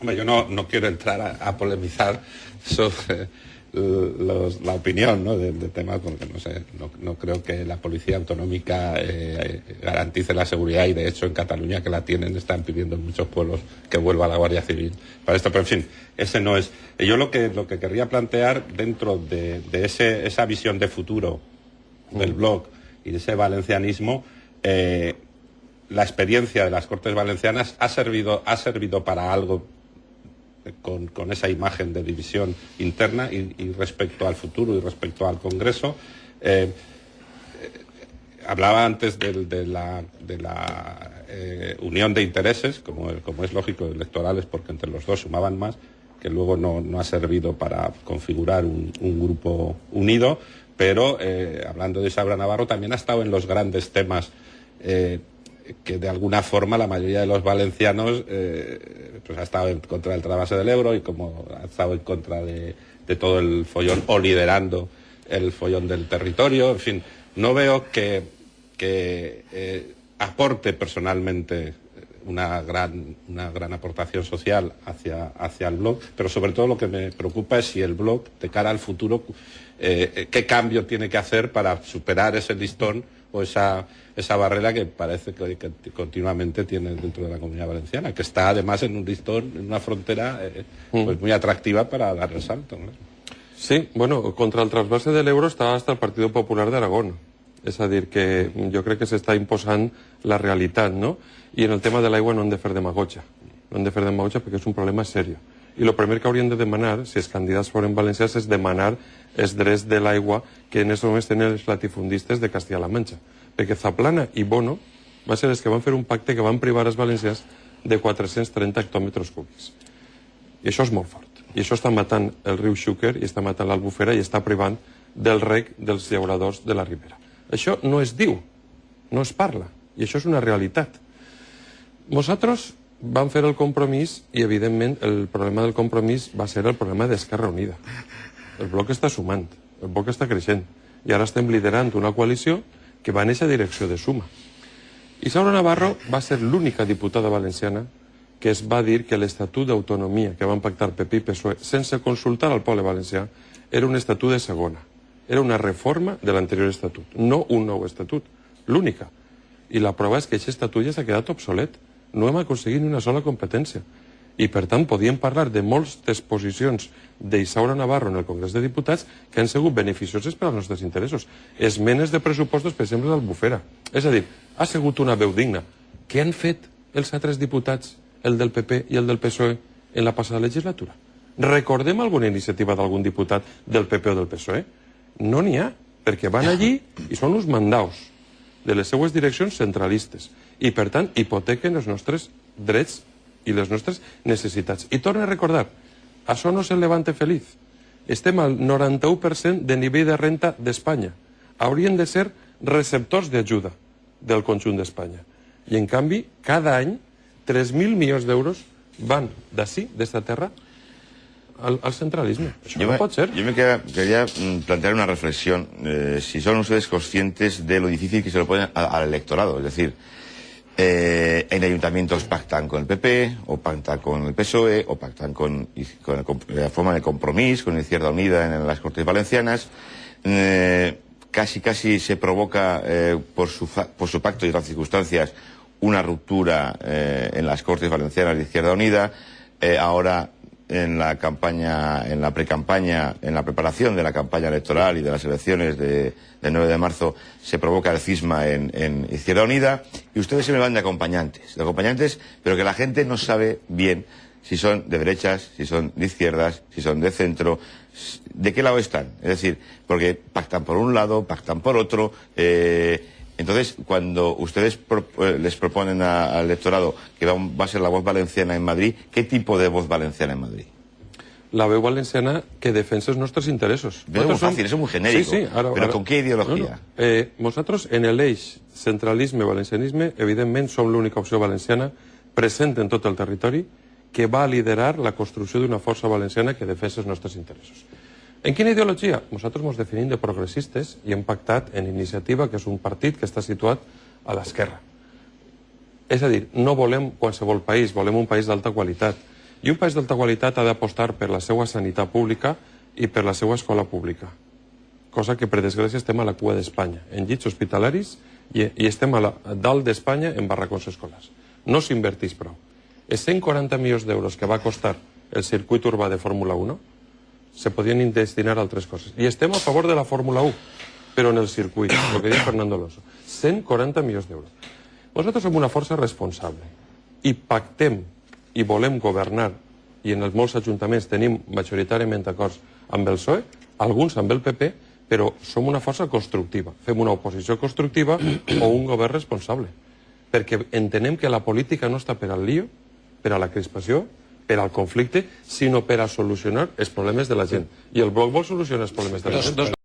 Hombre, yo no quiero entrar a polemizar sobre la opinión, ¿no?, de temas, porque no sé, no creo que la policía autonómica garantice la seguridad, y de hecho en Cataluña, que la tienen, están pidiendo en muchos pueblos que vuelva la Guardia Civil para esto. Pero en fin, ese no es. Yo lo que querría plantear dentro de esa visión de futuro del blog y de ese valencianismo, la experiencia de las Cortes Valencianas ha servido para algo con esa imagen de división interna, y respecto al futuro y respecto al Congreso. Hablaba antes de la unión de intereses, como es lógico, electorales, porque entre los dos sumaban más, que luego no ha servido para configurar un grupo unido, pero hablando de Isaura Navarro, también ha estado en los grandes temas que de alguna forma la mayoría de los valencianos pues ha estado en contra del trasvase del Ebro, y como ha estado en contra de todo el follón, o liderando el follón del territorio. En fin, no veo que aporte personalmente una gran aportación social hacia el blog, pero sobre todo lo que me preocupa es si el blog, de cara al futuro, qué cambio tiene que hacer para superar ese listón o esa barrera que parece que continuamente tiene dentro de la Comunidad Valenciana, que está además en un listón, en una frontera pues muy atractiva para dar el salto, ¿no? Sí, bueno, contra el trasvase del Ebro està hasta el Partido Popular d'Aragón. És a dir, que jo crec que s'està imposant la realitat, no? I en el tema de l'aigua no hem de fer demagogia. No hem de fer demagogia perquè és un problema serio. I el primer que haurien de demanar, si els candidats foren valencians, és demanar els drets de l'aigua que en aquests moments tenen els latifundistes de Castilla-La Manxa. Perquè Zaplana i Bono van ser els que van fer un pacte que van privar els valencians de 430 hectòmetres cúbics. I això és molt fort. I això està matant el riu Xúquer i està matant l'Albufera i està privant del reg dels llauradors de la Ribera. Això no es diu, no es parla, i això és una realitat. Nosaltres vam fer el compromís i, evidentment, el problema del compromís va ser el problema d'Esquerra Unida. El bloc està sumant, el bloc està creixent, i ara estem liderant una coalició que va en aquesta direcció de suma. Isaura Navarro va ser l'única diputada valenciana que es va dir que l'Estatut d'Autonomia que van pactar PP i PSOE sense consultar al poble valencià era un estatut de segona. Era una reforma de l'anterior estatut, no un nou estatut, l'única. I la prova és que aquest estatut ja s'ha quedat obsolet. No hem aconseguit ni una sola competència. I, per tant, podíem parlar de moltes posicions d'Isaura Navarro en el Congrés de Diputats que han sigut beneficioses per als nostres interessos. Esmenes de pressupostos, per exemple, d'Albufera. És a dir, ha sigut una veu digna. Què han fet els altres diputats, el del PP i el del PSOE, en la passada legislatura? Recordem alguna iniciativa d'algun diputat del PP o del PSOE? No n'hi ha, perquè van allí i són uns mandaus de les seues direccions centralistes i, per tant, hipotequen els nostres drets i les nostres necessitats. I torno a recordar, això no és el Levante feliç. Estem al 91% de nivell de renta d'Espanya. Haurien de ser receptors d'ajuda del conjunt d'Espanya. I, en canvi, cada any, 3.000 milions d'euros van d'ací, d'esta terra, al centralismo. Eso no puede ser. Yo me quería plantear una reflexión. Si son ustedes conscientes de lo difícil que se lo ponen al electorado. Es decir, en ayuntamientos pactan con el PP, o pactan con el PSOE, o pactan con la forma de compromiso, con Izquierda Unida en las Cortes Valencianas. Casi se provoca por su pacto y otras circunstancias una ruptura en las Cortes Valencianas de Izquierda Unida. Ahora, en la campaña, en la precampaña, en la preparación de la campaña electoral y de las elecciones del 9 de marzo, se provoca el cisma en Izquierda Unida, y ustedes se me van de acompañantes, pero que la gente no sabe bien si son de derechas, si son de izquierdas, si son de centro, de qué lado están. Es decir, porque pactan por un lado, pactan por otro. Entonces, cuando ustedes les proponen al electorado que va a ser la voz valenciana en Madrid, ¿qué tipo de voz valenciana en Madrid? La veu valenciana que defensa els nostres interessos. Es muy fácil, es muy genérico. Sí, pero ¿con qué ideología? Nosaltres, en l'eix centralisme-valencianisme, evidentment, som l'única opció valenciana present en tot el territori que va liderar la construcció d'una força valenciana que defensa els nostres interessos. En quina ideologia? Nosaltres ens definim de progressistes i hem pactat en Iniciativa, que és un partit que està situat a l'esquerra. És a dir, no volem qualsevol país, volem un país d'alta qualitat. I un país d'alta qualitat ha d'apostar per la seva sanitat pública i per la seva escola pública. Cosa que, per desgràcia, estem a la cua d'Espanya, en llits hospitalaris, i estem a dalt d'Espanya en barracons escolars. No s'inverteix prou. Els 140 milions d'euros que va costar el circuit urbà de Fórmula 1 se podien destinar a altres coses. I estem a favor de la Fórmula 1, però en el circuit, el que diu Fernando Alonso. 140 milions d'euros. Nosaltres som una força responsable i pactem i volem governar, i en els molts ajuntaments tenim majoritàriament acords amb el PSOE, alguns amb el PP, però som una força constructiva. Fem una oposició constructiva o un govern responsable. Perquè entenem que la política no està per al lío, per a la crispació, per al conflicte, sinó per a solucionar els problemes de la gent. I el bloc vol solucionar els problemes de la gent.